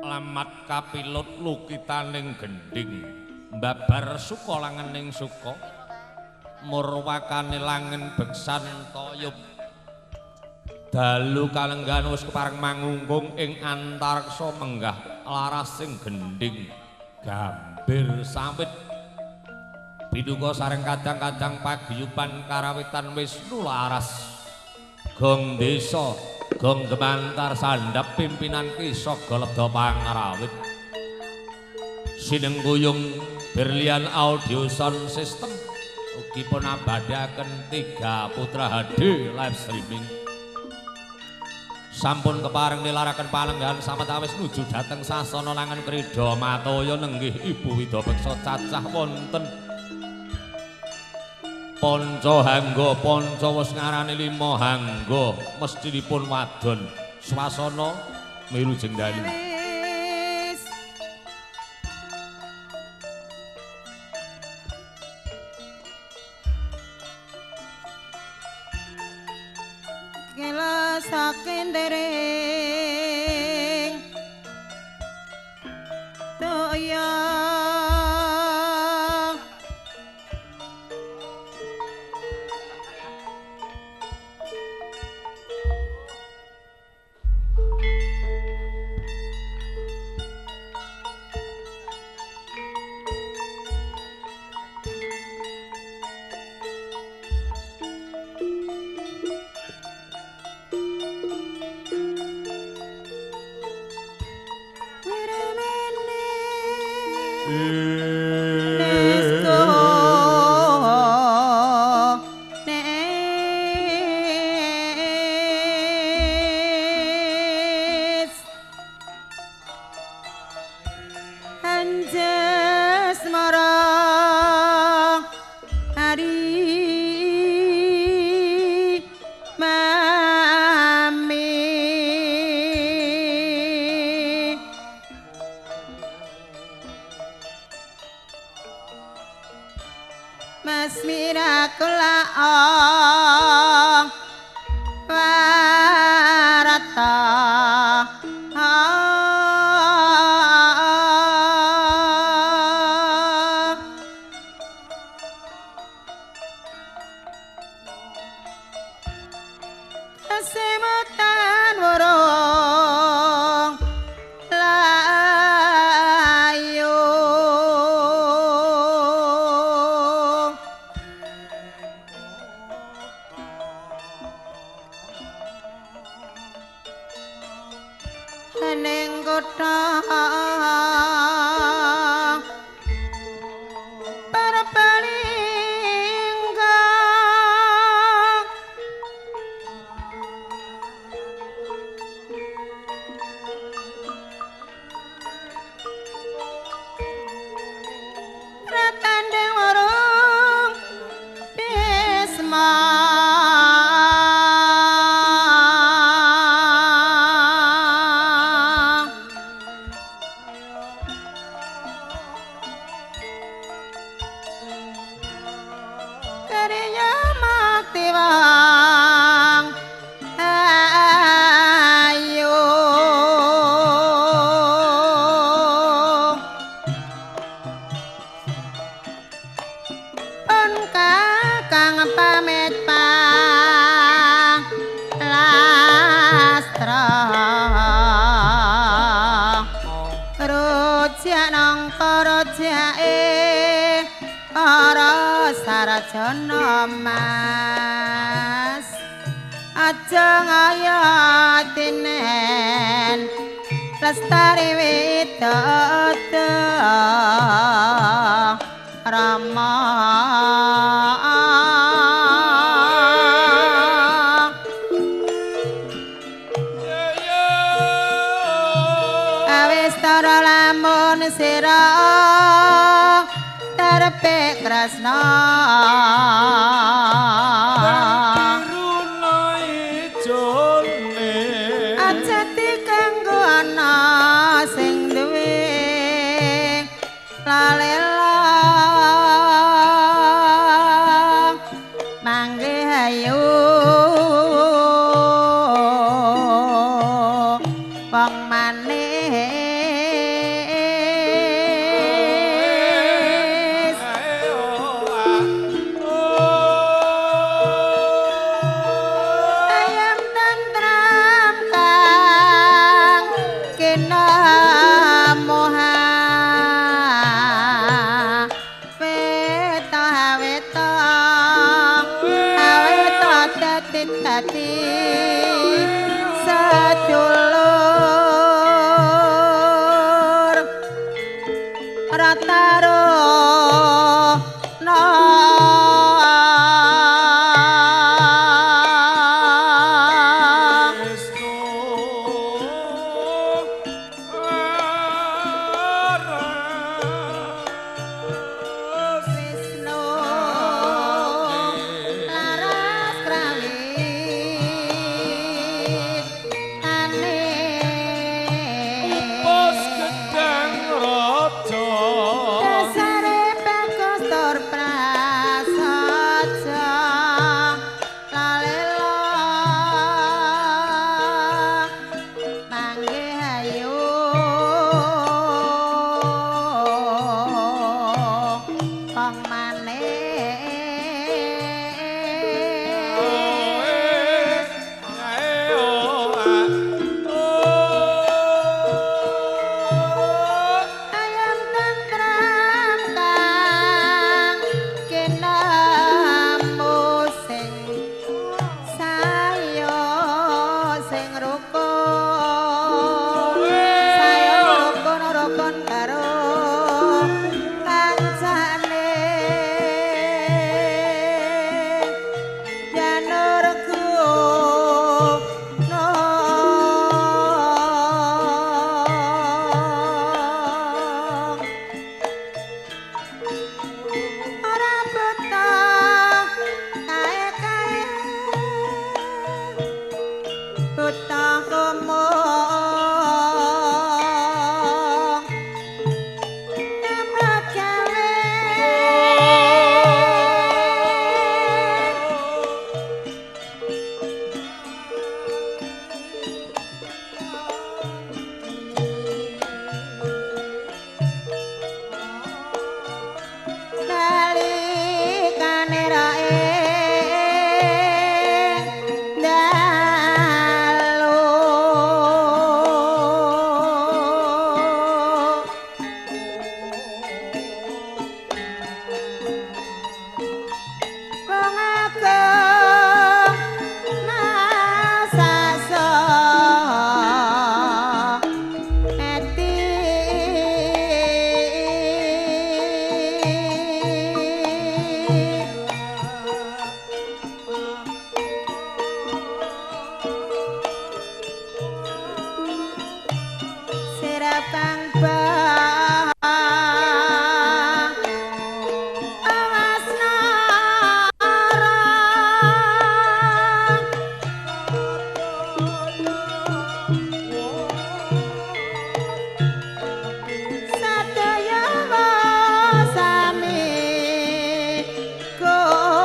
Lamat kapilut lukitaning gending mbabar suka langening suka murwakane langin beksan toyub dalu kalenggan wis kepareng mangunggung ing antareksa menggah laras sing gending gambir sawit piduka sareng kadang-kadang pagiyuban karawitan wis nularas gong desa gong gemantar sandhap pimpinan kisah Galedha Pangrawit sinengguyung Berlian Audio Sound System ugi pun abadaken 3 Putra HD live streaming sampun kepareng nilaraken palenggan sametawis nuju dhateng sasana langan krida mataya nenggih Ibu Widopeksa cacah wonten Ponco Hangga Ponco wis ngarani 5 Hangga mestinipun wadon swasana milu jengdalu sakendering toya Mas Mirakula Warata Kesemutan warung layu ning kutha Parapalingga Ratandeng warung Bisma Kariya Maktiwang ayo pun kakang pamit lastra rujak nangka rujake para sarjana mas aja ngayatinen lestari widodha Rama awis tara lamun sira terpek krasna ajati kanggo ana sing duwe lalela mangke ayo wong maneh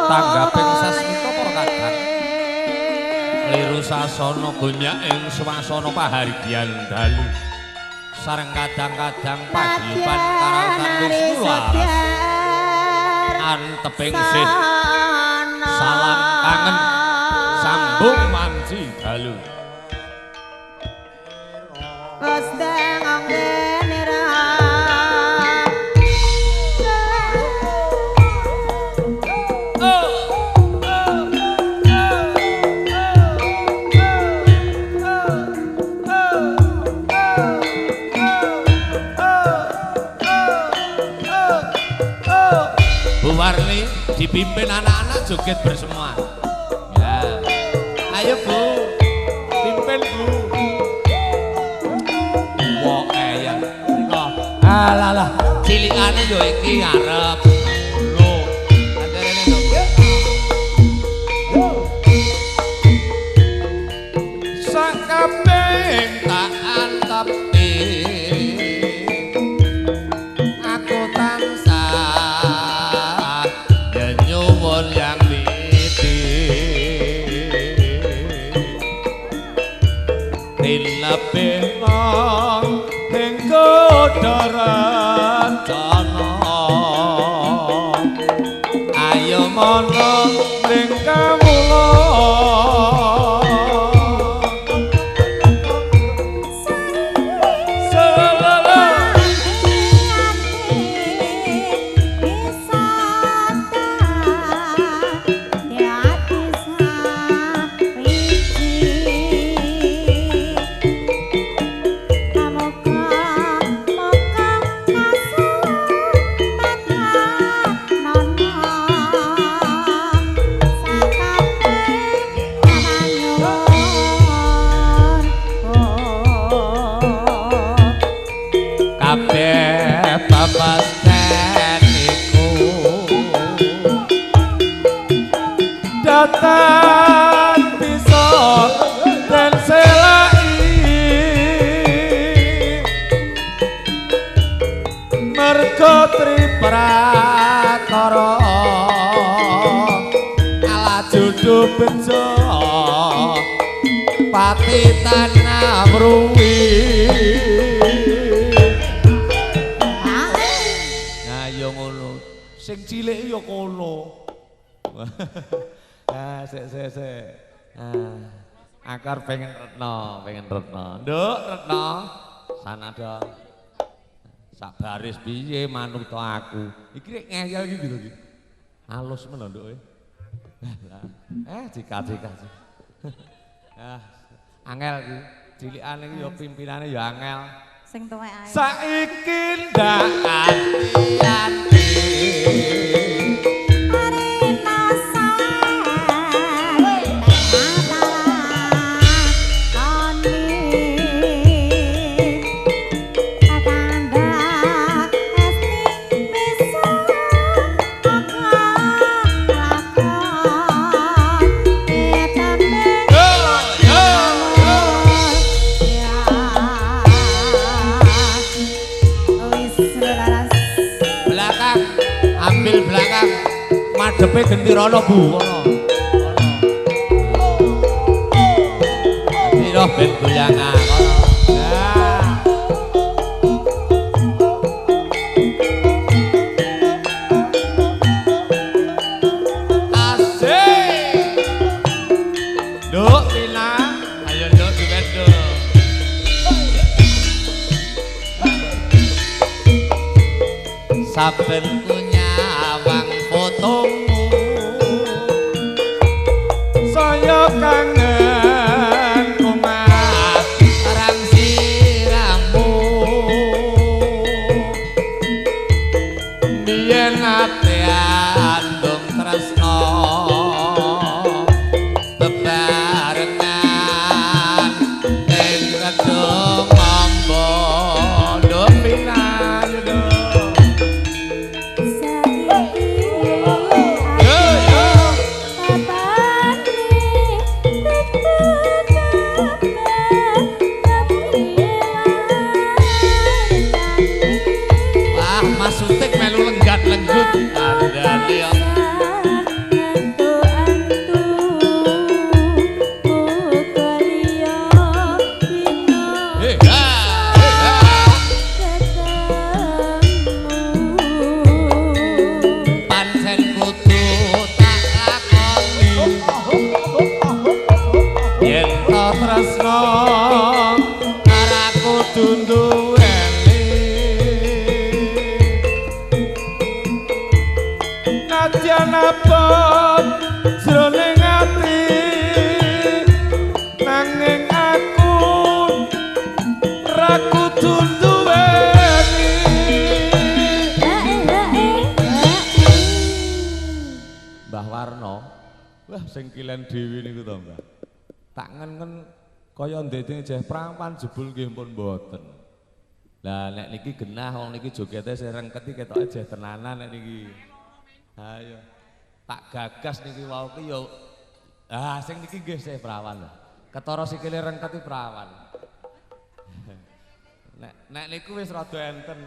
tanggaping sasmita para kadang liru sasana gonyak ing swasana pahargyan dalu sareng kadang-kadang pagiyuban karatan kula anteping sih salam kangen sambung manci dalu Gosdeng anggenira Bu Warni dipimpin anak-anak joget bersemua. Ya. Ayo Bu, pimpin Bu. Wah ya. Alah, cilikane yo iki ngarep. Lho, ajarene lho. Sakabeh tak antepi. Aku tansah nyuwun yang witi. Dilebih nang ing kodarancana. Ayo mono ning kawula. kabeh papasten iku datang bisa dan selai mergo triprakara ala jodoh bejo pati tanah mruwi nah ya ngono sing cilik ya kono ah sik akar pengen retno nduk retno sanada sak baris piye manut aku iki nek ngeyel iki lho iki halus men nduk cika-cika angel iki cilikane iki ya pimpinane ya angel sing tuwek ae saiki ndak ati belakang madepe gentirana Bu ngono. Gentirana ben goyangan. Asik. Nduk Tina, ayo nduk duet nduk. Saben nyawang fotomu saya kangen omah rang siramu biyen ate andung tresno bebarengan ing gedung ambo dopina Sutik melu lenggat-lenggut andale pancen kudu tak lakoni yen to tresno karaku dundu Nadyan abot jroning ati nanging aku ra kudu duweni Mbah Warno wah sing kilen dhewe niku to Mbah tak ngen-ngen kaya ndene jeh prampan jebul nggih pun mboten lah nek niki genah wong niki jogete sing rengket iki ketoke jeh tenanan nek niki ayo tak gagas niki wau ki yo sing niki nggih saya perawan lho ketara sikile rengket iki perawan nek niku wis rada enten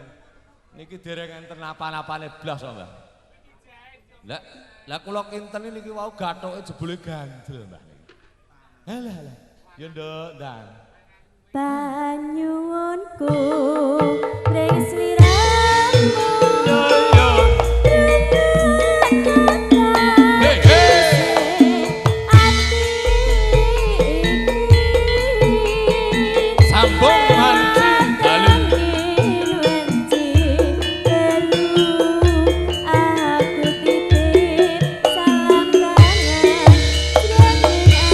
niki dereng enten apa-apane blas kok Mbah lah kula kinten niki wau gathoke jebule gandel Mbah halah yo nduk ndang banyuwunku ring sliramu sambung manci dalu aku titip salam kangen jroning ati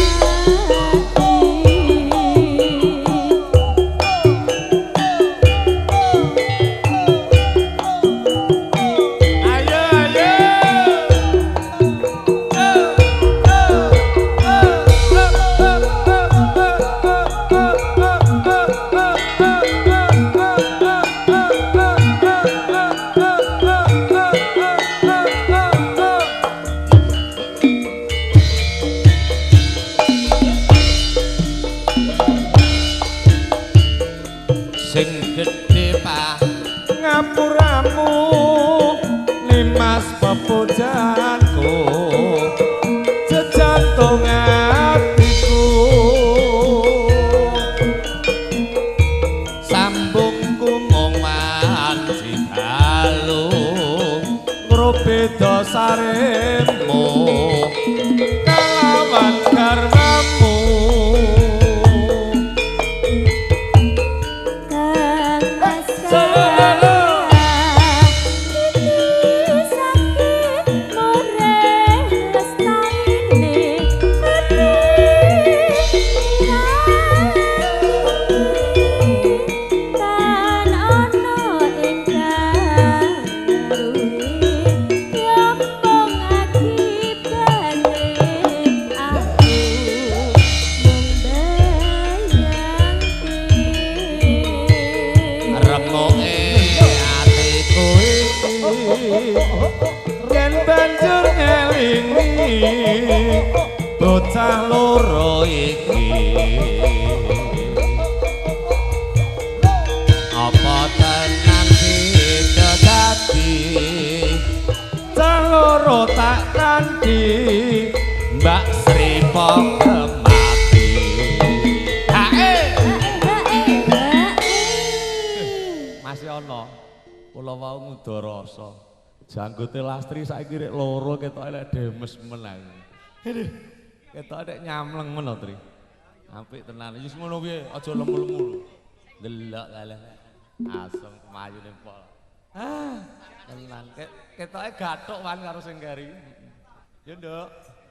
limpah ngapuramu limas pepujanku jejantung hatiku sambungku mung wanci dalu ngrobeda saremu kalawan karmamu Kang Askara iki sakit mureh lestarine tan ono ingkang luwih yombong akibate aku mung bayangke remoke atiku yen banjur ngelingi bocah loro iki apa tenan beda dadi caloro tak kanthi Mbak Sri Pemati hae masih ana kula wau ngudarasa janggote Lastri saiki rek loro ketok elek demes menang ketok nek nyamleng men Tri apik tenan wis ngono piye aja lemu-lemu delok kalih asem kemayune pol tenan ketoke gathuk wan karo sing keri yo nduk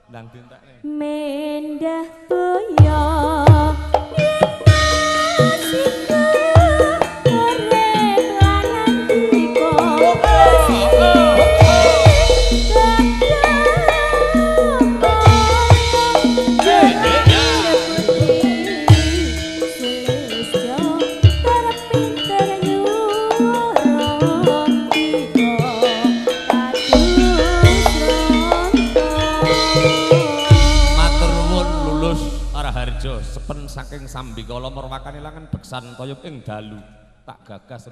ndang dientekne mendah boyo asika urip lan diko matur nuwun lulus Araharjo sepen saking Sambikala Marwakane langan beksan toyub ing dalu tak gagas